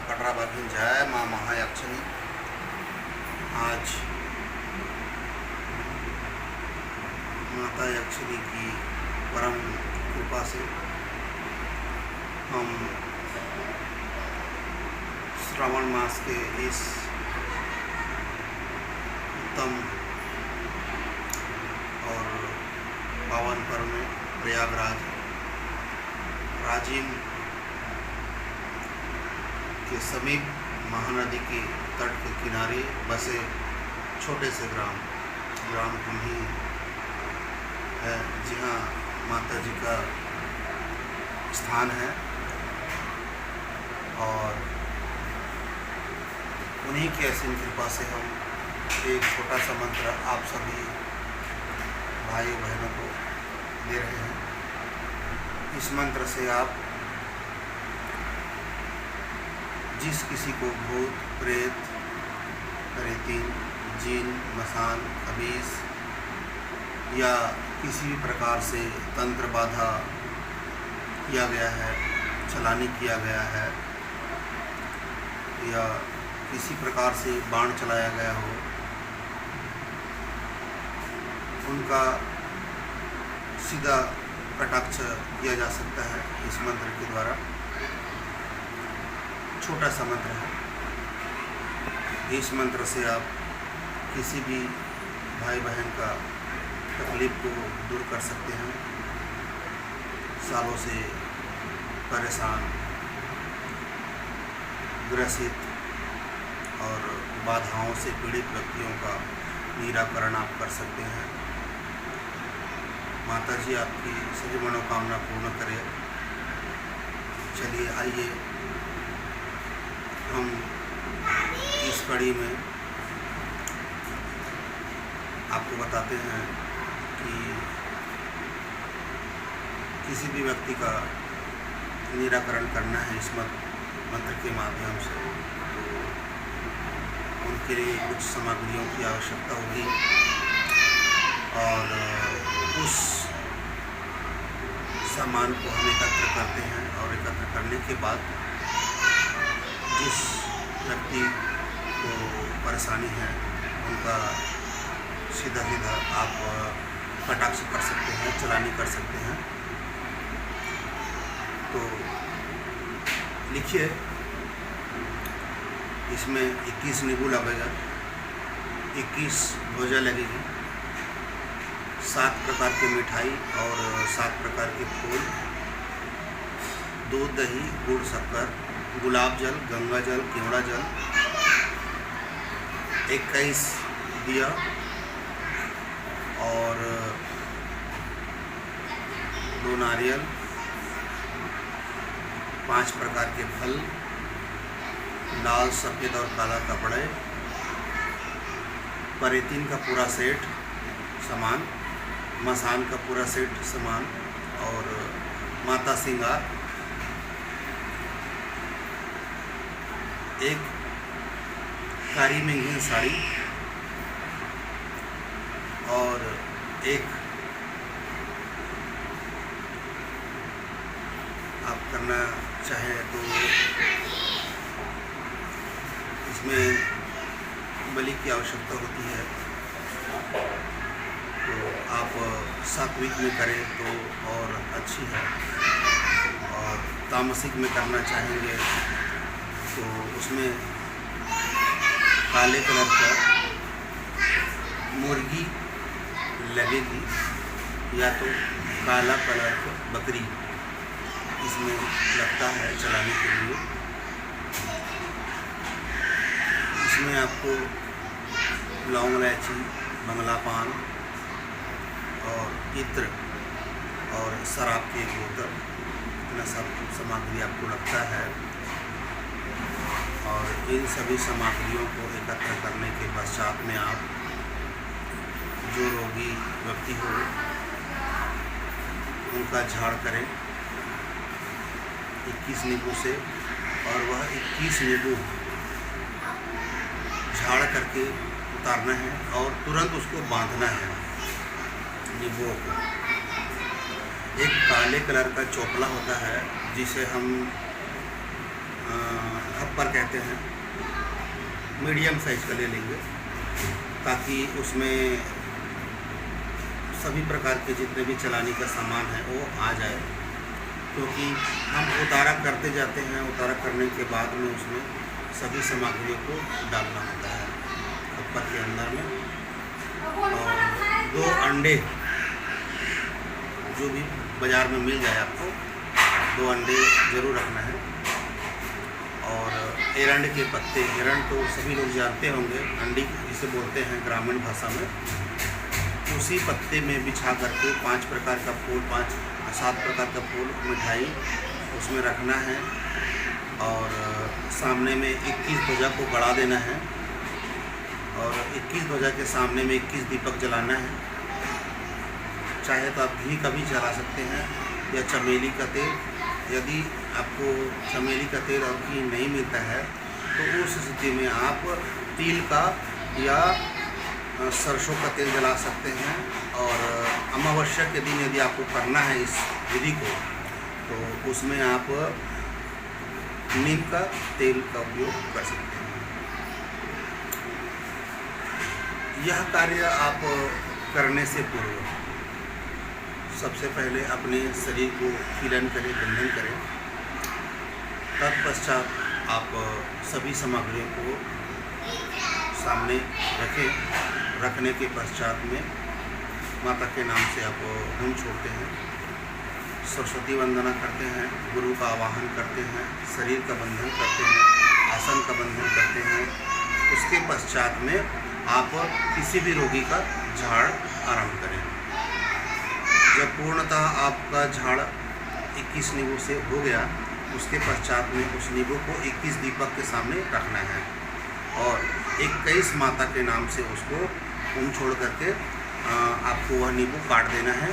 कटरा बागिन जय माँ महायक्षिणी। आज माता यक्षिणी की परम कृपा से हम श्रावण मास के इस उत्तम और पावन पर्व में प्रयागराज राजिम के समीप महानदी के तट के किनारे बसे छोटे से ग्राम कुम्ही है, जहाँ माता जी का स्थान है। और उन्हीं की असीम कृपा से हम एक छोटा सा मंत्र आप सभी भाई बहनों को दे रहे हैं। इस मंत्र से आप जिस किसी को भूत प्रेत रेतीन जीन मसान खबीस या किसी भी प्रकार से तंत्र बाधा किया गया है, चलानी किया गया है या किसी प्रकार से बाण चलाया गया हो, उनका सीधा कटाक्ष किया जा सकता है इस मंत्र के द्वारा। छोटा सा मंत्र है। इस मंत्र से आप किसी भी भाई बहन का तकलीफ को दूर कर सकते हैं। सालों से परेशान ग्रसित और बाधाओं से पीड़ित व्यक्तियों का निराकरण आप कर सकते हैं। माता जी आपकी सभी मनोकामना पूर्ण करें। चलिए आइए हम इस कड़ी में आपको बताते हैं कि किसी भी व्यक्ति का निराकरण करना है इस मंत्र के माध्यम से, तो उनके लिए कुछ सामग्रियों की आवश्यकता होगी। और उस सामान को हम एकत्र करते हैं और एकत्र करने के बाद जिस व्यक्ति को परेशानी है उनका सीधा आप कटाक्ष कर सकते हैं, चलानी कर सकते हैं। तो लिखिए, इसमें 21 नींबू लगेगा, 21 ध्वजा लगेगी, 7 प्रकार की मिठाई और 7 प्रकार के फूल, दूध दही गुड़ शक्कर, गुलाब जल, गंगा जल, केवड़ा जल, 21 दिया और 2 नारियल, 5 प्रकार के फल, लाल सफ़ेद और काला कपड़े, परेतीन का पूरा सेट सामान, मसान का पूरा सेट सामान और माता श्रृंगार, एक कारी महंगी साड़ी और एक आप करना चाहें तो इसमें बलि की आवश्यकता होती है, तो आप सात्विक में करें तो और अच्छी है। और तामसिक में करना चाहेंगे तो उसमें काले कलर का मुर्गी लगेगी या तो काला कलर का बकरी इसमें लगता है चलाने के लिए। इसमें आपको लौंग इलायची, बंगला पान और इत्र और शराब की एक बोतल, इतना सब सामग्री आपको लगता है। और इन सभी सामग्रियों को एकत्र करने के पश्चात में आप जो रोगी व्यक्ति हो उनका झाड़ करें 21 नींबू से, और वह 21 नींबू झाड़ करके उतारना है और तुरंत उसको बांधना है नींबुओं को। एक काले कलर का चोपला होता है जिसे हम खप्पर कहते हैं, मीडियम साइज का ले लेंगे ताकि उसमें सभी प्रकार के जितने भी चलानी का सामान है वो आ जाए, क्योंकि हम उतारा करते जाते हैं। उतारा करने के बाद में उसमें सभी सामग्रियों को डालना होता है खप्पर के अंदर में। और 2 अंडे जो भी बाज़ार में मिल जाए आपको, 2 अंडे ज़रूर रखना है। और एरंड के पत्ते, एरंड तो सभी लोग जानते होंगे, अंडी जिसे बोलते हैं ग्रामीण भाषा में, उसी पत्ते में बिछा करके 5 प्रकार का फूल, 5-7 प्रकार का फूल, मिठाई उसमें रखना है। और सामने में 21 ध्वजा को गड़ा देना है और 21 ध्वजा के सामने में 21 दीपक जलाना है। चाहे तो आप घी का भी जला सकते हैं या चमेली का तेल। यदि आपको चमेली का तेल और घी नहीं मिलता है तो उस स्थिति में आप तिल का या सरसों का तेल जला सकते हैं। और अमावस्या के दिन यदि आपको करना है इस विधि को, तो उसमें आप नीम का तेल का उपयोग कर सकते हैं। यह कार्य आप करने से पूर्व सबसे पहले अपने शरीर को कीलन करें, बंधन करें। तत्पश्चात आप सभी सामग्रियों को सामने रखें। रखने के पश्चात में माता के नाम से आप होम छोड़ते हैं, सरस्वती वंदना करते हैं, गुरु का आवाहन करते हैं, शरीर का बंधन करते हैं, आसन का बंधन करते हैं। उसके पश्चात में आप किसी भी रोगी का झाड़ आरंभ करें। जब पूर्णतः आपका झाड़ 21 नींबू से हो गया, उसके पश्चात में उस नींबू को 21 दीपक के सामने रखना है और 21 माता के नाम से उसको छोड़ करके आपको वह नींबू काट देना है।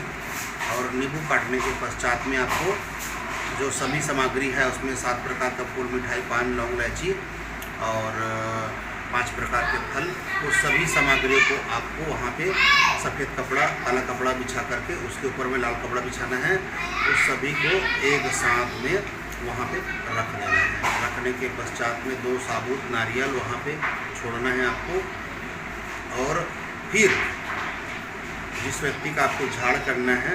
और नींबू काटने के पश्चात में आपको जो सभी सामग्री है उसमें 7 प्रकार का फूल, मिठाई, पान, लौंग, इलायची और 5 प्रकार के फल, उस सभी सामग्रियों को आपको वहाँ पे सफ़ेद कपड़ा, काला कपड़ा बिछा करके उसके ऊपर में लाल कपड़ा बिछाना है। उस सभी को एक साथ में वहाँ पे रख देना है। रखने के पश्चात में 2 साबुत नारियल वहाँ पे छोड़ना है आपको। और फिर जिस व्यक्ति का आपको झाड़ करना है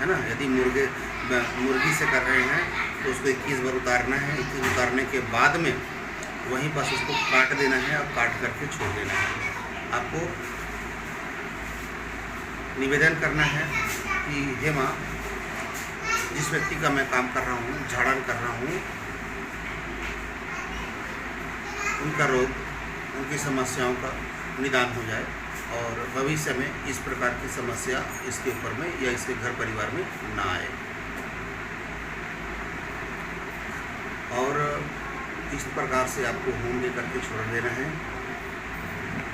ना, यदि मुर्गी से कर रहे हैं तो उसको 21 बार उतारना है। 21 उतारने के बाद में वहीं बस उसको काट देना है और काट करके छोड़ देना है। आपको निवेदन करना है कि हे माँ, जिस व्यक्ति का मैं काम कर रहा हूँ, झाड़न कर रहा हूँ, उनका रोग, उनकी समस्याओं का निदान हो जाए और भविष्य में इस प्रकार की समस्या इसके ऊपर में या इसके घर परिवार में ना आए। और इस प्रकार से आपको होम दे करके छोड़ देना है।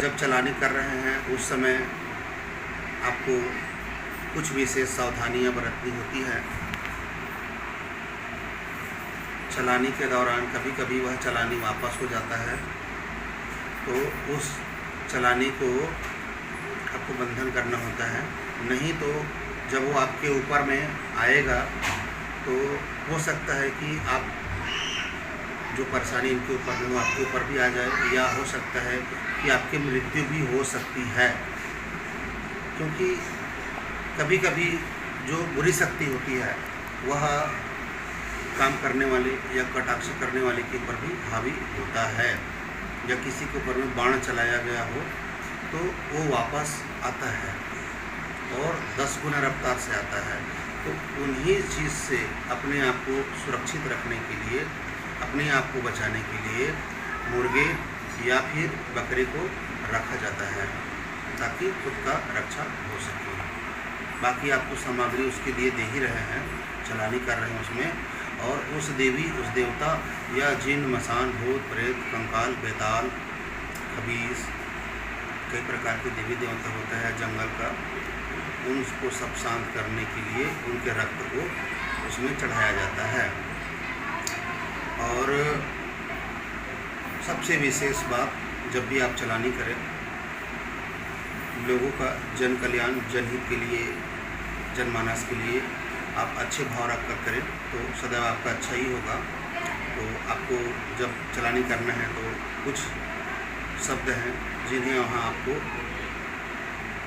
जब चलानी कर रहे हैं उस समय आपको कुछ विशेष सावधानियां बरतनी होती है। चलानी के दौरान कभी कभी वह चलानी वापस हो जाता है, तो उस चलानी को आपको बंधन करना होता है। नहीं तो जब वो आपके ऊपर में आएगा तो हो सकता है कि आप जो परेशानी इनके ऊपर में वो आपके ऊपर भी आ जाए, या हो सकता है कि आपकी मृत्यु भी हो सकती है। क्योंकि कभी कभी जो बुरी शक्ति होती है वह काम करने वाले या कटाक्ष करने वाले के ऊपर भी हावी होता है। या किसी के ऊपर में बाण चलाया गया हो तो वो वापस आता है और 10 गुना रफ्तार से आता है। तो उन्हीं चीज़ से अपने आप को सुरक्षित रखने के लिए, अपने आप को बचाने के लिए मुर्गे या फिर बकरे को रखा जाता है ताकि खुद का रक्षा हो सके। बाकी आपको सामग्री उसके लिए दे ही रहे हैं, चलानी कर रहे हैं उसमें। और उस देवी, उस देवता या जिन, मसान, भूत, प्रेत, कंकाल, बेताल, खबीस, कई प्रकार के देवी देवता होता है जंगल का, उनको सब शांत करने के लिए उनके रक्त को उसमें चढ़ाया जाता है। और सबसे विशेष बात, जब भी आप चलानी करें, लोगों का जन कल्याण, जनहित के लिए, जनमानस के लिए आप अच्छे भाव रख कर करें तो सदैव आपका अच्छा ही होगा। तो आपको जब चलानी करना है तो कुछ शब्द हैं जिन्हें वहाँ आपको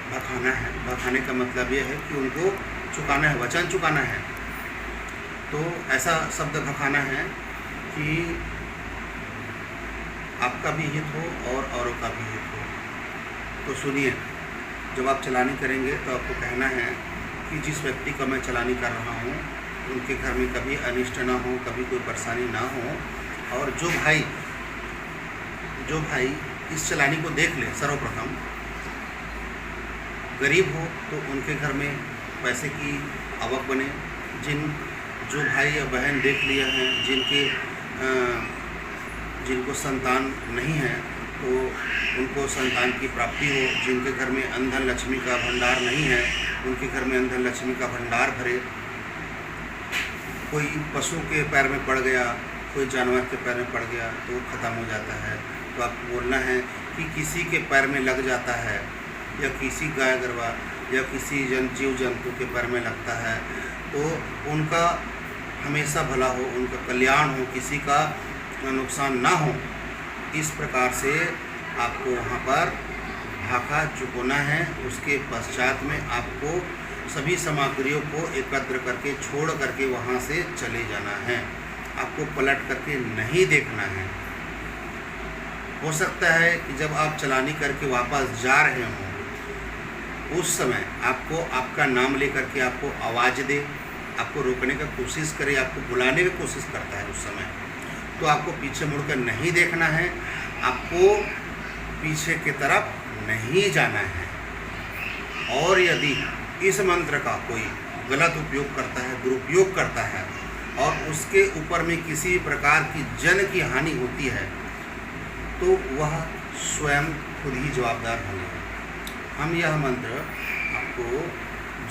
भखाना है। भखाने का मतलब ये है कि उनको चुकाना है, वचन चुकाना है। तो ऐसा शब्द भखाना है कि आपका भी हित हो और औरों का भी हित हो। तो सुनिए, जब आप चलानी करेंगे तो आपको कहना है कि जिस व्यक्ति का मैं चलानी कर रहा हूँ उनके घर में कभी अनिष्ट ना हो, कभी कोई परेशानी ना हो। और जो भाई इस चलानी को देख ले, सर्वप्रथम गरीब हो तो उनके घर में पैसे की आवक बने। जो भाई या बहन देख लिया हैं जिनको संतान नहीं है तो उनको संतान की प्राप्ति हो। जिनके घर में अंधन लक्ष्मी का भंडार नहीं है उनके घर में अंधन लक्ष्मी का भंडार भरे। कोई पशु के पैर में पड़ गया, कोई जानवर के पैर में पड़ गया तो ख़त्म हो जाता है। तो आपको बोलना है कि किसी के पैर में लग जाता है या किसी गाय गरवा या किसी जीव जंतु के पैर में लगता है तो उनका हमेशा भला हो, उनका कल्याण हो, किसी का नुकसान ना हो। इस प्रकार से आपको वहाँ पर भाखा चुकाना है। उसके पश्चात में आपको सभी सामग्रियों को एकत्र करके छोड़ करके वहाँ से चले जाना है। आपको पलट करके नहीं देखना है। हो सकता है कि जब आप चलानी करके वापस जा रहे हों उस समय आपको आपका नाम लेकर के आपको आवाज़ दे, आपको रोकने का कोशिश करे, आपको बुलाने की कोशिश करता है उस समय, तो आपको पीछे मुड़कर नहीं देखना है, आपको पीछे की तरफ नहीं जाना है। और यदि इस मंत्र का कोई गलत उपयोग करता है, दुरुपयोग करता है और उसके ऊपर में किसी प्रकार की जन की हानि होती है तो वह स्वयं खुद ही जवाबदार होंगे। हम यह मंत्र आपको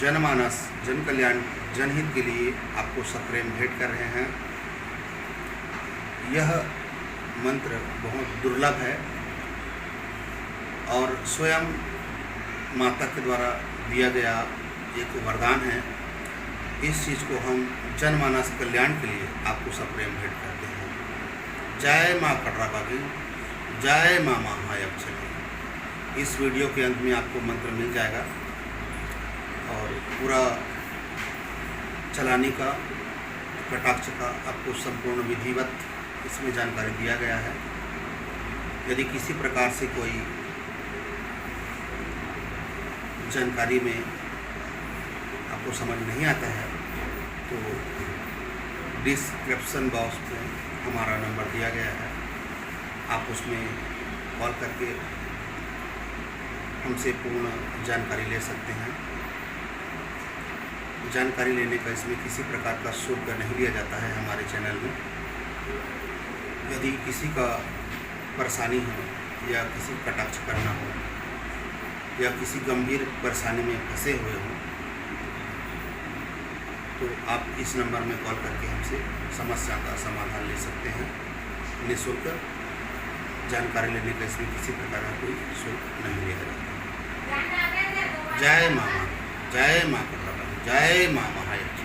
जनमानस, जन कल्याण, जनहित के लिए आपको सप्रेम भेंट कर रहे हैं। यह मंत्र बहुत दुर्लभ है और स्वयं माता के द्वारा दिया गया एक वरदान है। इस चीज़ को हम जनमानस कल्याण के लिए आपको सप्रेम भेंट करते हैं। जय माँ कटराबागी, जय माँ महायक्षिणी। इस वीडियो के अंत में आपको मंत्र मिल जाएगा और पूरा चलानी का, कटाक्ष का आपको संपूर्ण विधिवत इसमें जानकारी दिया गया है। यदि किसी प्रकार से कोई जानकारी में आपको समझ नहीं आता है तो डिस्क्रिप्शन बॉक्स में हमारा नंबर दिया गया है, आप उसमें कॉल करके हमसे पूर्ण जानकारी ले सकते हैं। जानकारी लेने का इसमें किसी प्रकार का शुल्क नहीं लिया जाता है हमारे चैनल में। यदि किसी का परेशानी हो या किसी कटाक्ष करना हो या किसी गंभीर परेशानी में फंसे हुए हों तो आप इस नंबर में कॉल करके हमसे समस्या का समाधान ले सकते हैं निःशुल्क। जानकारी लेने का इसमें किसी प्रकार का कोई शुल्क नहीं लिया जाता। जय माँ, जय माँ, जय माँ महायक्षिणी।